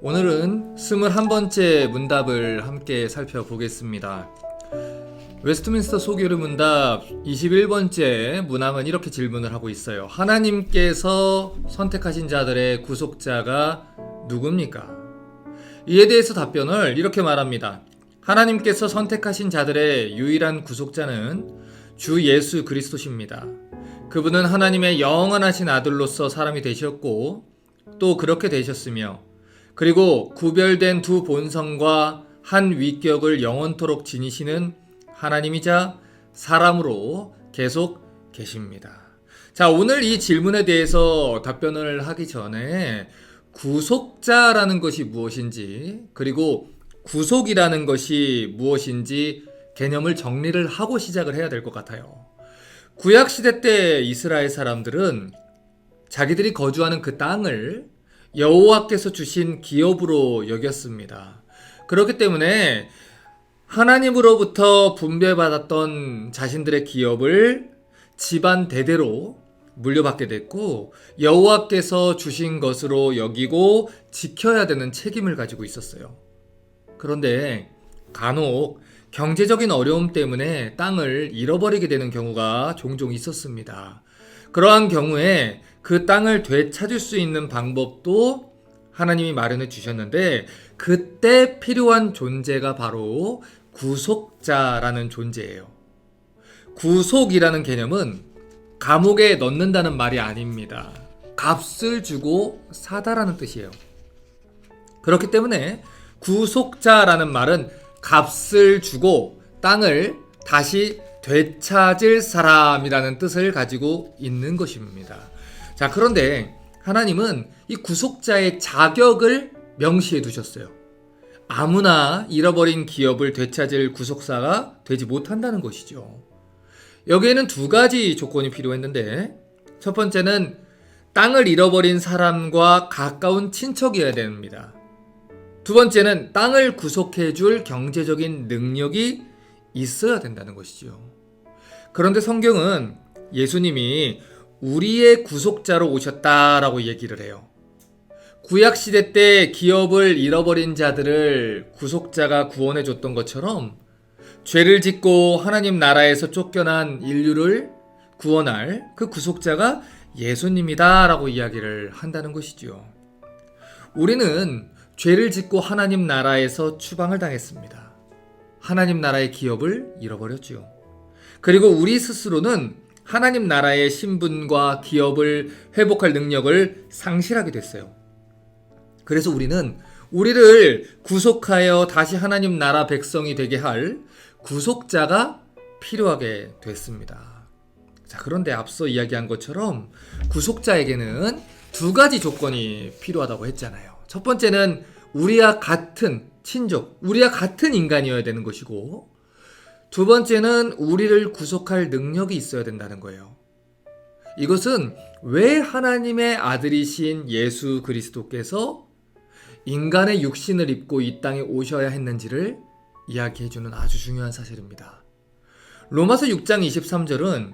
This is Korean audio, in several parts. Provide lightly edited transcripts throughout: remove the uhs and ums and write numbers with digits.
오늘은 21번째 문답을 함께 살펴보겠습니다. 웨스트민스터 소교류 문답 21번째 문항은 이렇게 질문을 하고 있어요. 하나님께서 선택하신 자들의 구속자가 누굽니까? 이에 대해서 답변을 이렇게 말합니다. 하나님께서 선택하신 자들의 유일한 구속자는 주 예수 그리스도십니다. 그분은 하나님의 영원하신 아들로서 사람이 되셨고 또 그렇게 되셨으며, 그리고 구별된 두 본성과 한 위격을 영원토록 지니시는 하나님이자 사람으로 계속 계십니다. 자, 오늘 이 질문에 대해서 답변을 하기 전에 구속자라는 것이 무엇인지, 그리고 구속이라는 것이 무엇인지 개념을 정리를 하고 시작을 해야 될 것 같아요. 구약시대 때 이스라엘 사람들은 자기들이 거주하는 그 땅을 여호와께서 주신 기업으로 여겼습니다. 그렇기 때문에 하나님으로부터 분배받았던 자신들의 기업을 집안 대대로 물려받게 됐고, 여호와께서 주신 것으로 여기고 지켜야 되는 책임을 가지고 있었어요. 그런데 간혹 경제적인 어려움 때문에 땅을 잃어버리게 되는 경우가 종종 있었습니다. 그러한 경우에 그 땅을 되찾을 수 있는 방법도 하나님이 마련해 주셨는데, 그때 필요한 존재가 바로 구속자라는 존재예요. 구속이라는 개념은 감옥에 넣는다는 말이 아닙니다. 값을 주고 사다라는 뜻이에요. 그렇기 때문에 구속자라는 말은 값을 주고 땅을 다시 되찾을 사람이라는 뜻을 가지고 있는 것입니다. 자, 그런데 하나님은 이 구속자의 자격을 명시해 두셨어요. 아무나 잃어버린 기업을 되찾을 구속사가 되지 못한다는 것이죠. 여기에는 두 가지 조건이 필요했는데, 첫 번째는 땅을 잃어버린 사람과 가까운 친척이어야 됩니다. 두 번째는 땅을 구속해줄 경제적인 능력이 있어야 된다는 것이죠. 그런데 성경은 예수님이 우리의 구속자로 오셨다라고 얘기를 해요. 구약시대 때 기업을 잃어버린 자들을 구속자가 구원해줬던 것처럼 죄를 짓고 하나님 나라에서 쫓겨난 인류를 구원할 그 구속자가 예수님이다 라고 이야기를 한다는 것이죠. 우리는 죄를 짓고 하나님 나라에서 추방을 당했습니다. 하나님 나라의 기업을 잃어버렸죠. 그리고 우리 스스로는 하나님 나라의 신분과 기업을 회복할 능력을 상실하게 됐어요. 그래서 우리는 우리를 구속하여 다시 하나님 나라 백성이 되게 할 구속자가 필요하게 됐습니다. 자, 그런데 앞서 이야기한 것처럼 구속자에게는 두 가지 조건이 필요하다고 했잖아요. 첫 번째는 우리와 같은 친족, 우리와 같은 인간이어야 되는 것이고, 두 번째는 우리를 구속할 능력이 있어야 된다는 거예요. 이것은 왜 하나님의 아들이신 예수 그리스도께서 인간의 육신을 입고 이 땅에 오셔야 했는지를 이야기해주는 아주 중요한 사실입니다. 로마서 6장 23절은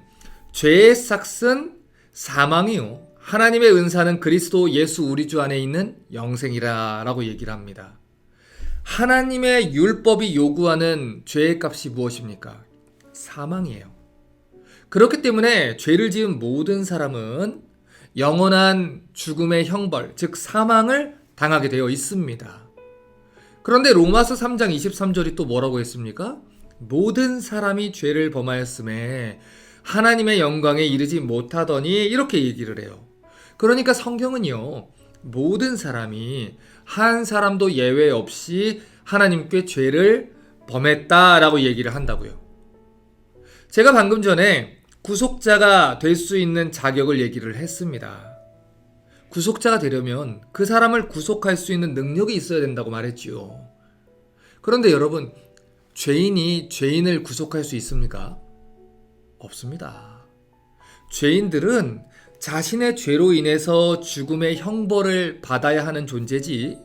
죄의 삭은 사망이요 하나님의 은사는 그리스도 예수 우리 주 안에 있는 영생이라 라고 얘기를 합니다. 하나님의 율법이 요구하는 죄의 값이 무엇입니까? 사망이에요. 그렇기 때문에 죄를 지은 모든 사람은 영원한 죽음의 형벌, 즉 사망을 당하게 되어 있습니다. 그런데 로마서 3장 23절이 또 뭐라고 했습니까? 모든 사람이 죄를 범하였음에 하나님의 영광에 이르지 못하더니, 이렇게 얘기를 해요. 그러니까 성경은요, 모든 사람이 한 사람도 예외 없이 하나님께 죄를 범했다라고 얘기를 한다고요. 제가 방금 전에 구속자가 될 수 있는 자격을 얘기를 했습니다. 구속자가 되려면 그 사람을 구속할 수 있는 능력이 있어야 된다고 말했지요. 그런데 여러분, 죄인이 죄인을 구속할 수 있습니까? 없습니다. 죄인들은 자신의 죄로 인해서 죽음의 형벌을 받아야 하는 존재지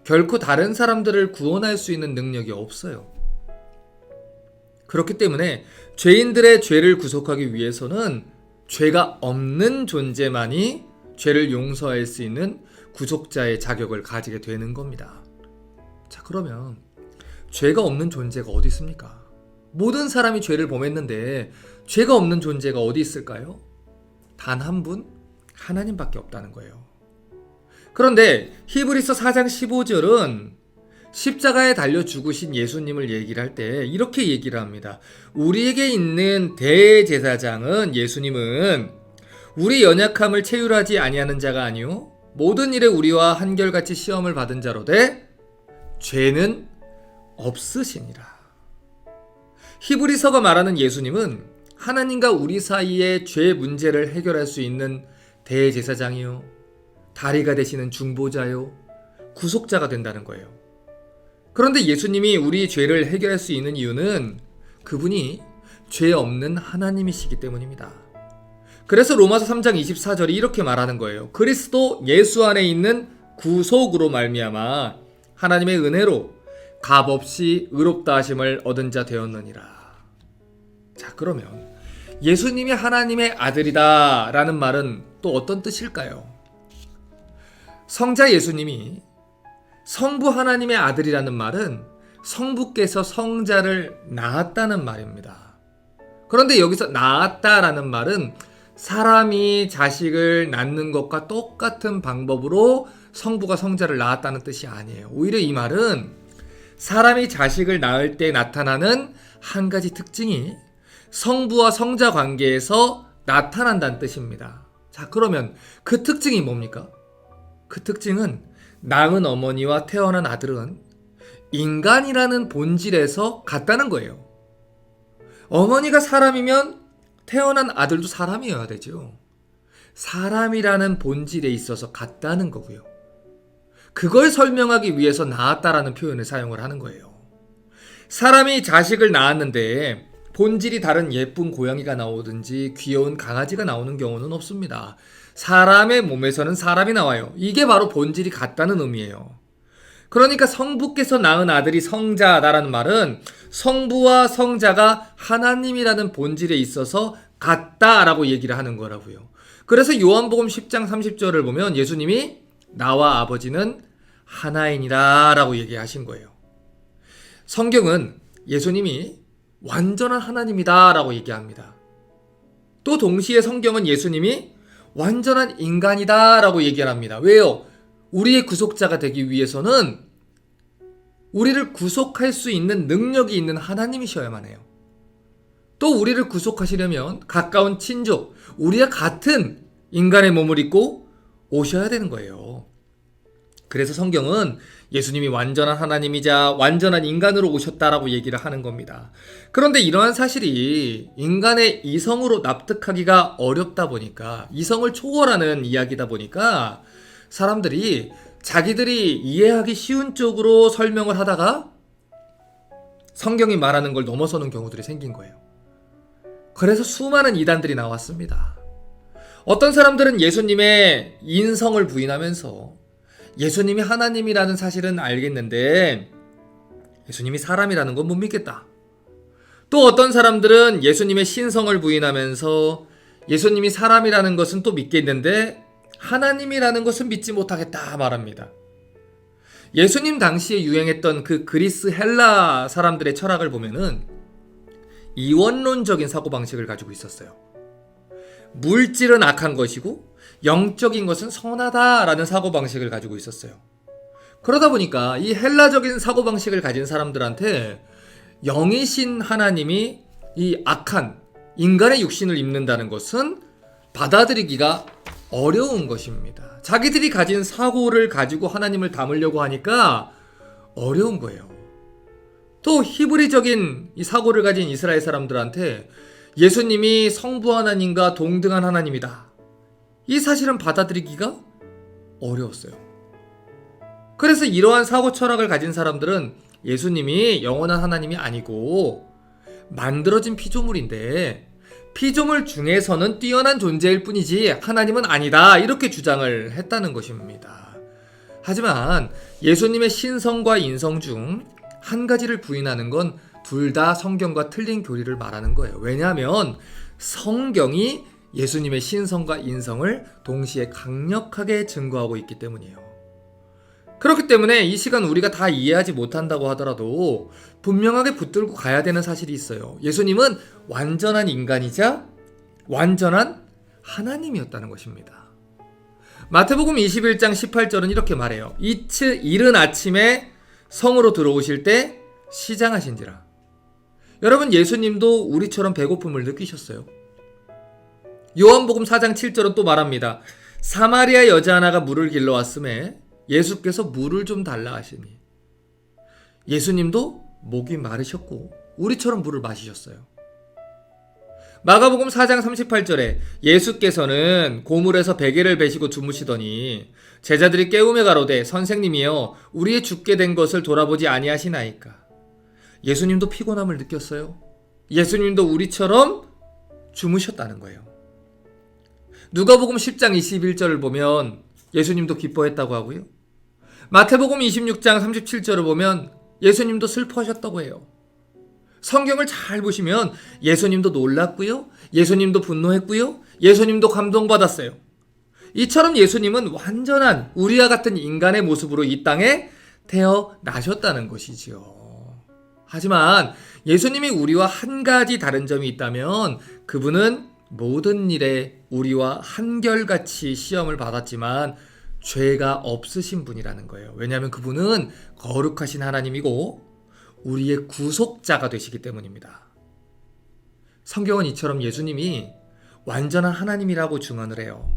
결코 다른 사람들을 구원할 수 있는 능력이 없어요. 그렇기 때문에 죄인들의 죄를 구속하기 위해서는 죄가 없는 존재만이 죄를 용서할 수 있는 구속자의 자격을 가지게 되는 겁니다. 자, 그러면 죄가 없는 존재가 어디 있습니까? 모든 사람이 죄를 범했는데 죄가 없는 존재가 어디 있을까요? 단 한 분, 하나님밖에 없다는 거예요. 그런데 히브리서 4장 15절은 십자가에 달려 죽으신 예수님을 얘기를 할 때 이렇게 얘기를 합니다. 우리에게 있는 대제사장은 예수님은 우리 연약함을 체휼하지 아니하는 자가 아니요 모든 일에 우리와 한결같이 시험을 받은 자로되 죄는 없으시니라. 히브리서가 말하는 예수님은 하나님과 우리 사이의 죄 문제를 해결할 수 있는 대제사장이요 다리가 되시는 중보자요 구속자가 된다는 거예요. 그런데 예수님이 우리 죄를 해결할 수 있는 이유는 그분이 죄 없는 하나님이시기 때문입니다. 그래서 로마서 3장 24절이 이렇게 말하는 거예요. 그리스도 예수 안에 있는 구속으로 말미암아 하나님의 은혜로 값없이 의롭다 하심을 얻은 자 되었느니라. 자, 그러면 예수님이 하나님의 아들이다 라는 말은 또 어떤 뜻일까요? 성자 예수님이 성부 하나님의 아들이라는 말은 성부께서 성자를 낳았다는 말입니다. 그런데 여기서 낳았다라는 말은 사람이 자식을 낳는 것과 똑같은 방법으로 성부가 성자를 낳았다는 뜻이 아니에요. 오히려 이 말은 사람이 자식을 낳을 때 나타나는 한 가지 특징이 성부와 성자 관계에서 나타난다는 뜻입니다. 자, 그러면 그 특징이 뭡니까? 그 특징은 낳은 어머니와 태어난 아들은 인간이라는 본질에서 같다는 거예요. 어머니가 사람이면 태어난 아들도 사람이어야 되죠. 사람이라는 본질에 있어서 같다는 거고요. 그걸 설명하기 위해서 낳았다라는 표현을 사용을 하는 거예요. 사람이 자식을 낳았는데 본질이 다른 예쁜 고양이가 나오든지 귀여운 강아지가 나오는 경우는 없습니다. 사람의 몸에서는 사람이 나와요. 이게 바로 본질이 같다는 의미예요. 그러니까 성부께서 낳은 아들이 성자다라는 말은 성부와 성자가 하나님이라는 본질에 있어서 같다라고 얘기를 하는 거라고요. 그래서 요한복음 10장 30절을 보면 예수님이 나와 아버지는 하나이니라 라고 얘기하신 거예요. 성경은 예수님이 완전한 하나님이다 라고 얘기합니다. 또 동시에 성경은 예수님이 완전한 인간이다 라고 얘기를 합니다. 왜요? 우리의 구속자가 되기 위해서는 우리를 구속할 수 있는 능력이 있는 하나님이셔야만 해요. 또 우리를 구속하시려면 가까운 친족, 우리와 같은 인간의 몸을 입고 오셔야 되는 거예요. 그래서 성경은 예수님이 완전한 하나님이자 완전한 인간으로 오셨다라고 얘기를 하는 겁니다. 그런데 이러한 사실이 인간의 이성으로 납득하기가 어렵다 보니까, 이성을 초월하는 이야기다 보니까 사람들이 자기들이 이해하기 쉬운 쪽으로 설명을 하다가 성경이 말하는 걸 넘어서는 경우들이 생긴 거예요. 그래서 수많은 이단들이 나왔습니다. 어떤 사람들은 예수님의 인성을 부인하면서 예수님이 하나님이라는 사실은 알겠는데 예수님이 사람이라는 건 못 믿겠다. 또 어떤 사람들은 예수님의 신성을 부인하면서 예수님이 사람이라는 것은 또 믿겠는데 하나님이라는 것은 믿지 못하겠다 말합니다. 예수님 당시에 유행했던 그 그리스 헬라 사람들의 철학을 보면은 이원론적인 사고방식을 가지고 있었어요. 물질은 악한 것이고 영적인 것은 선하다라는 사고방식을 가지고 있었어요. 그러다 보니까 이 헬라적인 사고방식을 가진 사람들한테 영이신 하나님이 이 악한 인간의 육신을 입는다는 것은 받아들이기가 어려운 것입니다. 자기들이 가진 사고를 가지고 하나님을 담으려고 하니까 어려운 거예요. 또 히브리적인 이 사고를 가진 이스라엘 사람들한테 예수님이 성부 하나님과 동등한 하나님이다, 이 사실은 받아들이기가 어려웠어요. 그래서 이러한 사고 철학을 가진 사람들은 예수님이 영원한 하나님이 아니고 만들어진 피조물인데 피조물 중에서는 뛰어난 존재일 뿐이지 하나님은 아니다, 이렇게 주장을 했다는 것입니다. 하지만 예수님의 신성과 인성 중 한 가지를 부인하는 건 둘 다 성경과 틀린 교리를 말하는 거예요. 왜냐하면 성경이 예수님의 신성과 인성을 동시에 강력하게 증거하고 있기 때문이에요. 그렇기 때문에 이 시간 우리가 다 이해하지 못한다고 하더라도 분명하게 붙들고 가야 되는 사실이 있어요. 예수님은 완전한 인간이자 완전한 하나님이었다는 것입니다. 마태복음 21장 18절은 이렇게 말해요. 이른 아침에 성으로 들어오실 때 시장하신지라. 여러분, 예수님도 우리처럼 배고픔을 느끼셨어요. 요한복음 4장 7절은 또 말합니다. 사마리아 여자 하나가 물을 길러 왔음에 예수께서 물을 좀 달라 하시니. 예수님도 목이 마르셨고 우리처럼 물을 마시셨어요. 마가복음 4장 38절에 예수께서는 고물에서 베개를 베시고 주무시더니 제자들이 깨우며 가로되 선생님이여 우리의 죽게 된 것을 돌아보지 아니하시나이까. 예수님도 피곤함을 느꼈어요. 예수님도 우리처럼 주무셨다는 거예요. 누가복음 10장 21절을 보면 예수님도 기뻐했다고 하고요. 마태복음 26장 37절을 보면 예수님도 슬퍼하셨다고 해요. 성경을 잘 보시면 예수님도 놀랐고요. 예수님도 분노했고요. 예수님도 감동받았어요. 이처럼 예수님은 완전한 우리와 같은 인간의 모습으로 이 땅에 태어나셨다는 것이지요. 하지만 예수님이 우리와 한 가지 다른 점이 있다면 그분은 모든 일에 우리와 한결같이 시험을 받았지만 죄가 없으신 분이라는 거예요. 왜냐하면 그분은 거룩하신 하나님이고 우리의 구속자가 되시기 때문입니다. 성경은 이처럼 예수님이 완전한 하나님이라고 증언을 해요.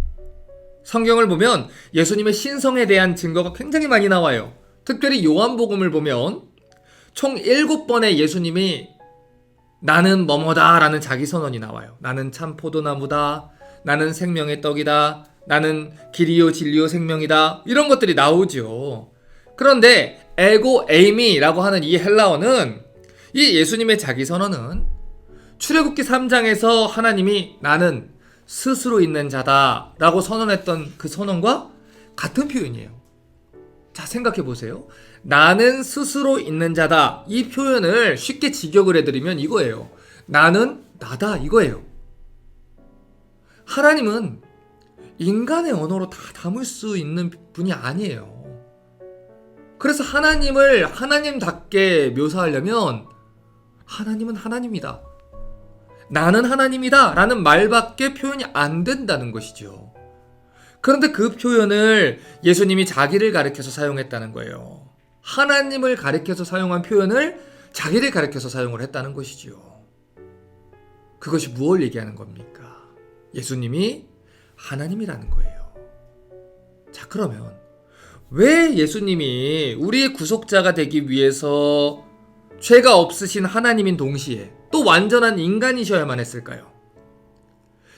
성경을 보면 예수님의 신성에 대한 증거가 굉장히 많이 나와요. 특별히 요한복음을 보면 총 7번의 예수님이 나는 뭐뭐다 라는 자기 선언이 나와요. 나는 참 포도나무다. 나는 생명의 떡이다. 나는 길이요 진리요 생명이다. 이런 것들이 나오죠. 그런데 에고 에이미라고 하는 이 헬라어는 이 예수님의 자기 선언은 출애굽기 3장에서 하나님이 나는 스스로 있는 자다 라고 선언했던 그 선언과 같은 표현이에요. 자, 생각해 보세요. 나는 스스로 있는 자다. 이 표현을 쉽게 직역을 해드리면 이거예요. 나는 나다 이거예요. 하나님은 인간의 언어로 다 담을 수 있는 분이 아니에요. 그래서 하나님을 하나님답게 묘사하려면 하나님은 하나님이다. 나는 하나님이다 라는 말밖에 표현이 안 된다는 것이죠. 그런데 그 표현을 예수님이 자기를 가리켜서 사용했다는 거예요. 하나님을 가리켜서 사용한 표현을 자기를 가리켜서 사용을 했다는 것이지요. 그것이 무엇을 얘기하는 겁니까? 예수님이 하나님이라는 거예요. 자, 그러면 왜 예수님이 우리의 구속자가 되기 위해서 죄가 없으신 하나님인 동시에 또 완전한 인간이셔야만 했을까요?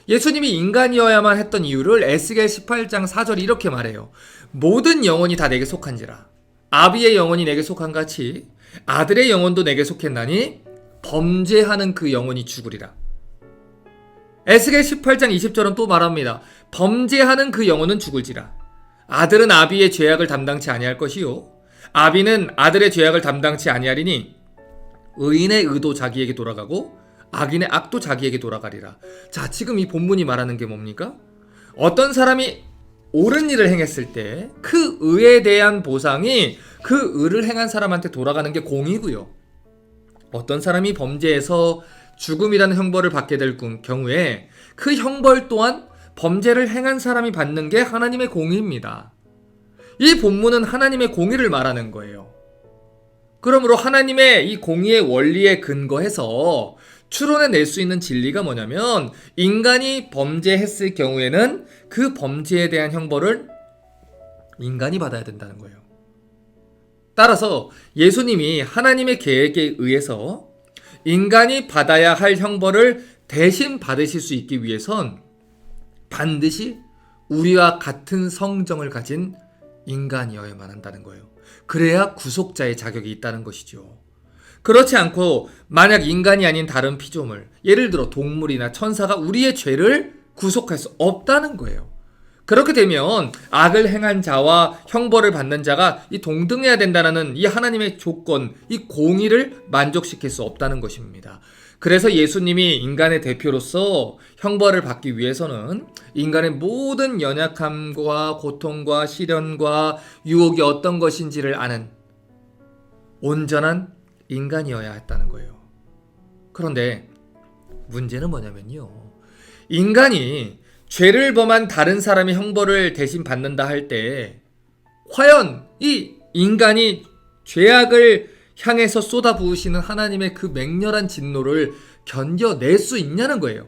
예수님이 인간이어야만 했던 이유를 에스겔 18장 4절이 이렇게 말해요. 모든 영혼이 다 내게 속한지라. 아비의 영혼이 내게 속한 같이 아들의 영혼도 내게 속했나니 범죄하는 그 영혼이 죽으리라. 에스겔 18장 20절은 또 말합니다. 범죄하는 그 영혼은 죽을지라. 아들은 아비의 죄악을 담당치 아니할 것이요 아비는 아들의 죄악을 담당치 아니하리니 의인의 의도 자기에게 돌아가고 악인의 악도 자기에게 돌아가리라. 자, 지금 이 본문이 말하는 게 뭡니까? 어떤 사람이 옳은 일을 행했을 때 그 의에 대한 보상이 그 의를 행한 사람한테 돌아가는 게 공이고요. 어떤 사람이 범죄해서 죽음이라는 형벌을 받게 될 경우에 그 형벌 또한 범죄를 행한 사람이 받는 게 하나님의 공의입니다. 이 본문은 하나님의 공의를 말하는 거예요. 그러므로 하나님의 이 공의의 원리에 근거해서 추론해낼 수 있는 진리가 뭐냐면 인간이 범죄했을 경우에는 그 범죄에 대한 형벌을 인간이 받아야 된다는 거예요. 따라서 예수님이 하나님의 계획에 의해서 인간이 받아야 할 형벌을 대신 받으실 수 있기 위해선 반드시 우리와 같은 성정을 가진 인간이어야만 한다는 거예요. 그래야 구속자의 자격이 있다는 것이죠. 그렇지 않고 만약 인간이 아닌 다른 피조물, 예를 들어 동물이나 천사가 우리의 죄를 구속할 수 없다는 거예요. 그렇게 되면 악을 행한 자와 형벌을 받는 자가 이 동등해야 된다는 이 하나님의 조건, 이 공의를 만족시킬 수 없다는 것입니다. 그래서 예수님이 인간의 대표로서 형벌을 받기 위해서는 인간의 모든 연약함과 고통과 시련과 유혹이 어떤 것인지를 아는 온전한 인간이어야 했다는 거예요. 그런데 문제는 뭐냐면요. 인간이 죄를 범한 다른 사람의 형벌을 대신 받는다 할 때 과연 이 인간이 죄악을 향해서 쏟아부으시는 하나님의 그 맹렬한 진노를 견뎌낼 수 있냐는 거예요.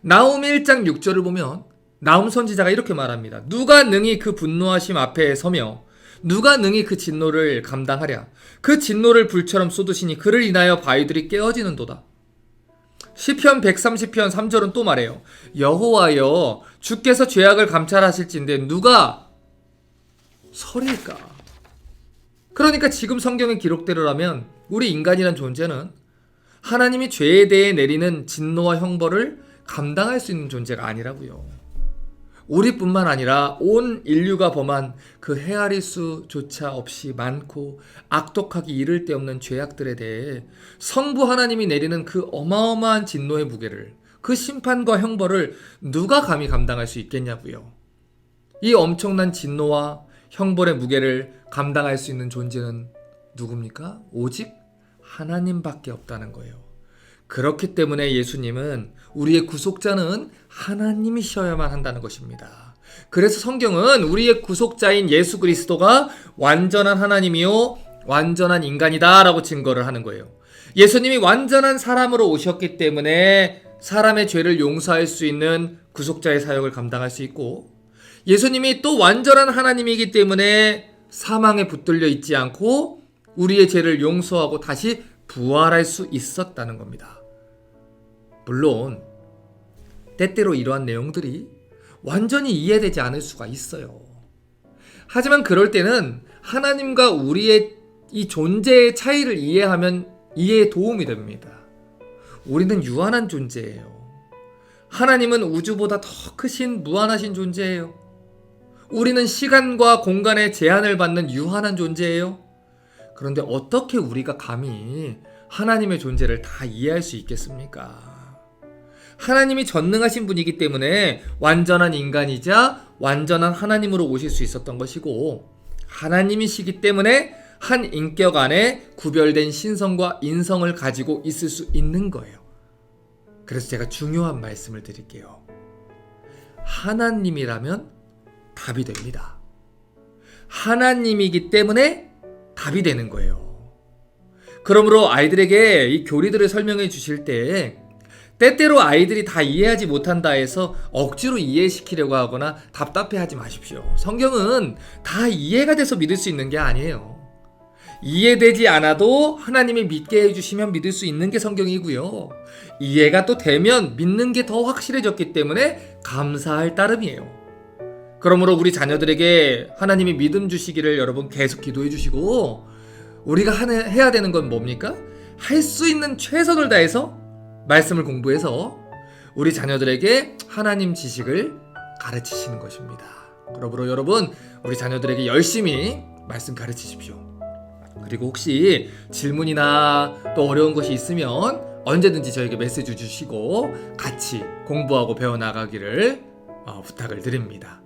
나훔 1장 6절을 보면 나훔 선지자가 이렇게 말합니다. 누가 능히 그 분노하심 앞에 서며 누가 능히 그 진노를 감당하랴. 그 진노를 불처럼 쏟으시니 그를 인하여 바위들이 깨어지는도다. 시편 130편 3절은 또 말해요. 여호와여 주께서 죄악을 감찰하실진데 누가 서릴까? 그러니까 지금 성경의 기록대로라면 우리 인간이란 존재는 하나님이 죄에 대해 내리는 진노와 형벌을 감당할 수 있는 존재가 아니라고요. 우리뿐만 아니라 온 인류가 범한 그 헤아릴 수조차 없이 많고 악독하기 이를 데 없는 죄악들에 대해 성부 하나님이 내리는 그 어마어마한 진노의 무게를, 그 심판과 형벌을 누가 감히 감당할 수 있겠냐고요. 이 엄청난 진노와 형벌의 무게를 감당할 수 있는 존재는 누굽니까? 오직 하나님밖에 없다는 거예요. 그렇기 때문에 예수님은 우리의 구속자는 하나님이셔야만 한다는 것입니다. 그래서 성경은 우리의 구속자인 예수 그리스도가 완전한 하나님이요 완전한 인간이다 라고 증거를 하는 거예요. 예수님이 완전한 사람으로 오셨기 때문에 사람의 죄를 용서할 수 있는 구속자의 사역을 감당할 수 있고, 예수님이 또 완전한 하나님이기 때문에 사망에 붙들려 있지 않고 우리의 죄를 용서하고 다시 부활할 수 있었다는 겁니다. 물론 때때로 이러한 내용들이 완전히 이해되지 않을 수가 있어요. 하지만 그럴 때는 하나님과 우리의 이 존재의 차이를 이해하면 이해에 도움이 됩니다. 우리는 유한한 존재예요. 하나님은 우주보다 더 크신 무한하신 존재예요. 우리는 시간과 공간의 제한을 받는 유한한 존재예요. 그런데 어떻게 우리가 감히 하나님의 존재를 다 이해할 수 있겠습니까? 하나님이 전능하신 분이기 때문에 완전한 인간이자 완전한 하나님으로 오실 수 있었던 것이고, 하나님이시기 때문에 한 인격 안에 구별된 신성과 인성을 가지고 있을 수 있는 거예요. 그래서 제가 중요한 말씀을 드릴게요. 하나님이라면 답이 됩니다. 하나님이기 때문에 답이 되는 거예요. 그러므로 아이들에게 이 교리들을 설명해 주실 때 때때로 아이들이 다 이해하지 못한다 해서 억지로 이해시키려고 하거나 답답해하지 마십시오. 성경은 다 이해가 돼서 믿을 수 있는 게 아니에요. 이해되지 않아도 하나님이 믿게 해주시면 믿을 수 있는 게 성경이고요. 이해가 또 되면 믿는 게 더 확실해졌기 때문에 감사할 따름이에요. 그러므로 우리 자녀들에게 하나님이 믿음 주시기를 여러분 계속 기도해 주시고, 우리가 해야 되는 건 뭡니까? 할 수 있는 최선을 다해서 말씀을 공부해서 우리 자녀들에게 하나님 지식을 가르치시는 것입니다. 그러므로 여러분 우리 자녀들에게 열심히 말씀 가르치십시오. 그리고 혹시 질문이나 또 어려운 것이 있으면 언제든지 저에게 메시지 주시고 같이 공부하고 배워나가기를 부탁을 드립니다.